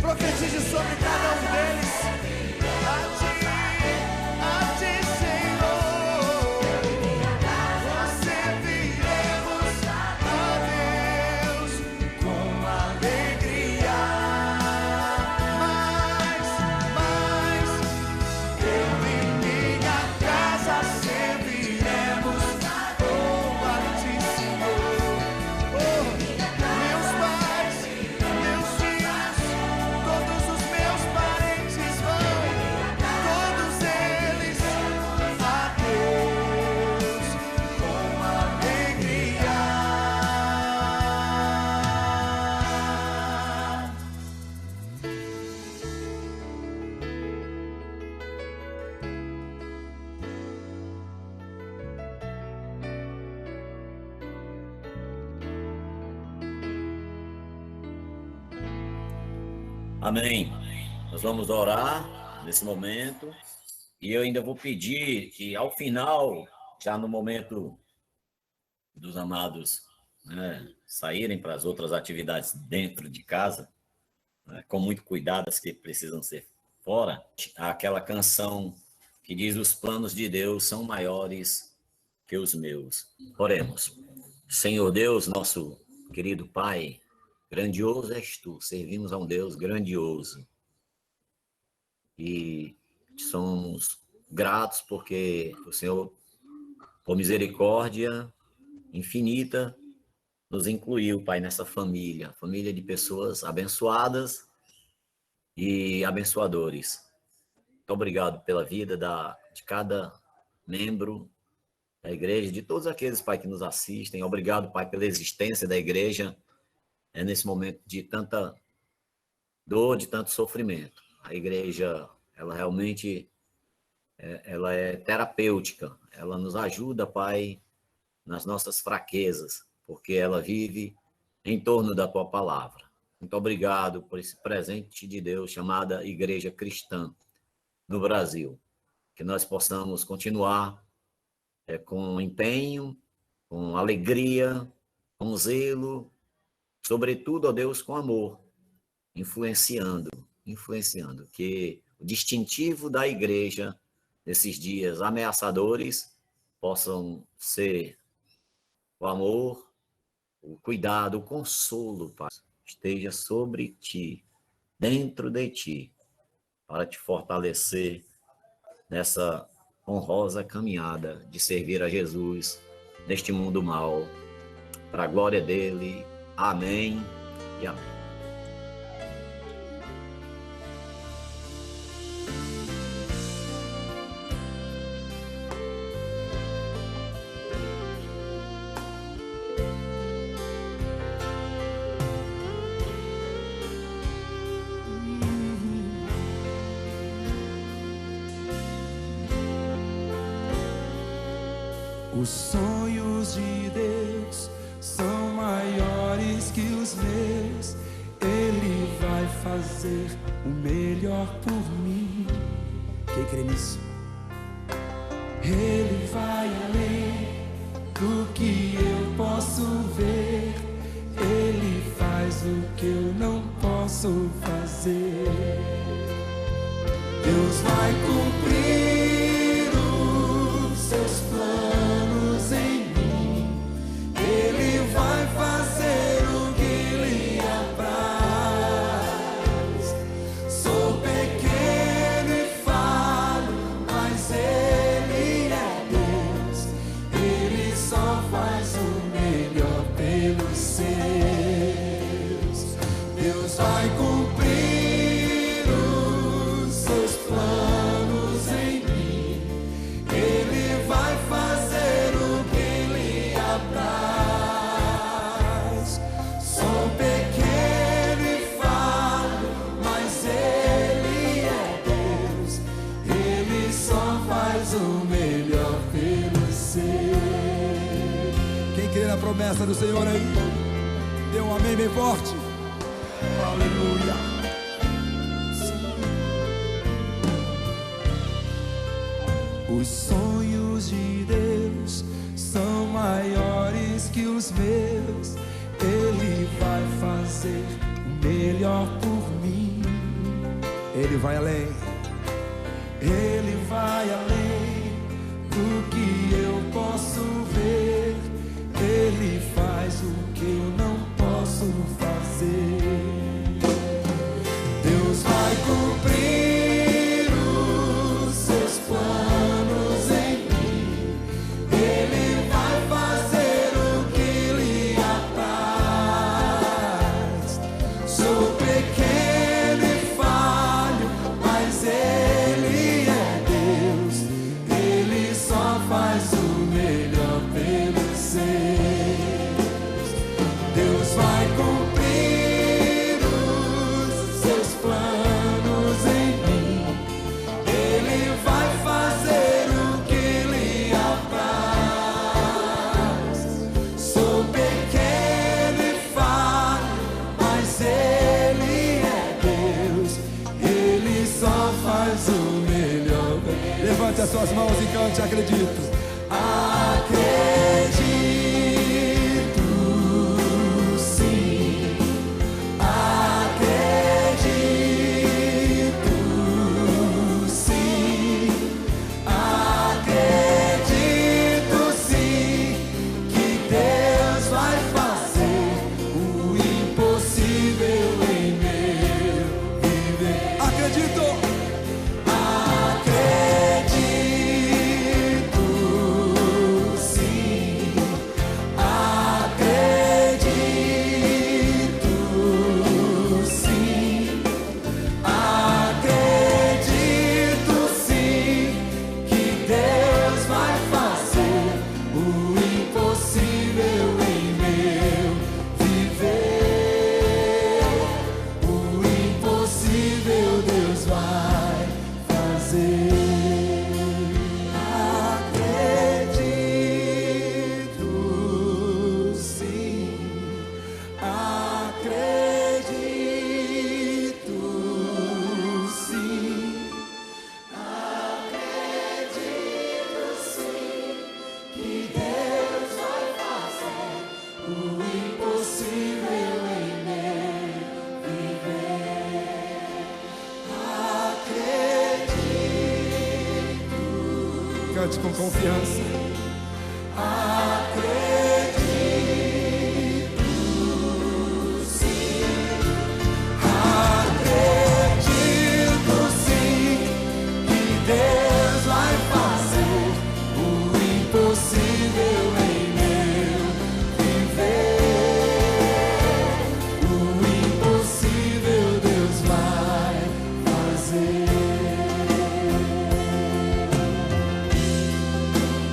Profetize sobre cada um deles. A ti, Senhor, nós serviremos a Deus com alegria. Mas eu e minha casa serviremos a ti, Senhor. Meus pais, meus filhos, todos os meus parentes vão, todos eles a Deus com alegria. Amém. Nós vamos orar nesse momento e eu ainda vou pedir que ao final, já no momento dos amados, né, saírem para as outras atividades dentro de casa, né, com muito cuidado as que precisam ser fora, aquela canção que diz: os planos de Deus são maiores que os meus. Oremos. Senhor Deus, nosso querido Pai, grandioso és tu, servimos a um Deus grandioso. E somos gratos porque o Senhor, por misericórdia infinita, nos incluiu, Pai, nessa família de pessoas abençoadas e abençoadores. Muito obrigado pela vida de cada membro da igreja, de todos aqueles, Pai, que nos assistem. Obrigado, Pai, pela existência da igreja nesse momento de tanta dor, de tanto sofrimento. A igreja, ela realmente ela é terapêutica, ela nos ajuda, Pai, nas nossas fraquezas, porque ela vive em torno da Tua palavra. Muito obrigado por esse presente de Deus chamada Igreja Cristã no Brasil. Que nós possamos continuar com empenho, com alegria, com zelo, sobretudo, ó Deus, com amor, influenciando, que o distintivo da igreja nesses dias ameaçadores possam ser o amor, o cuidado, o consolo, Pai, esteja sobre ti, dentro de ti, para te fortalecer nessa honrosa caminhada de servir a Jesus neste mundo mau, para a glória dele. Amém e amém. Os sonhos de Deus são maiores que os meus. Ele vai fazer o melhor por mim. Quem crê nisso? Ele vai além do que eu posso ver. Ele faz o que eu não posso fazer. Deus vai cumprir os seus planos em mim. Ele vai fazer o que lhe apraz. Sou pequeno e falho, mas Ele é Deus. Ele só faz o melhor pelos seus. Deus vai cumprir os seus planos em mim. Ele vai fazer o que lhe apraz. Sou pequeno e falho, mas Ele é Deus. Ele só faz o melhor pelos seus. Quem crê na promessa do Senhor aí, dê um amém bem forte. Aleluia. Os sonhos de Deus são maiores que os meus. Ele vai fazer o melhor por mim. Ele vai além. Ele vai além do que eu posso ver. Ele faz o que eu não posso fazer. Deus vai cumprir os seus planos em mim. Ele vai fazer o que lhe apraz. Sou pequeno e falho, mas Ele é Deus. Ele só faz o melhor pelos seus. Deus vai cumprir os seus planos em mim. Ele vai fazer o que lhe apraz. Sou pequeno e falho, mas Ele é Deus. Ele só faz o melhor. Levante as suas mãos e cante, acredito. Acredito, sim. Acredito, sim. Acredito, sim, que Deus vai fazer o impossível em meu viver. Acredito. Acredito, sim. Acredito, sim. Acredito, sim, que Deus vai fazer o impossível em meu viver. O impossível Deus vai fazer. Acredito, sim. Acredito, sim. Acredito, sim, que Deus vai fazer o impossível em meu viver. Acredito. Cante com confiança. Acredito, sim. Acredito, sim, que Deus vai fazer o impossível em meu viver. O impossível Deus vai fazer.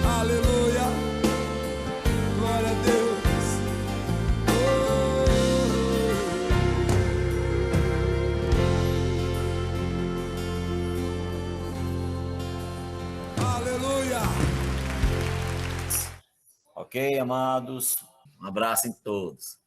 Aleluia, glória a Deus. Aleluia. Ok, amados? Um abraço em todos.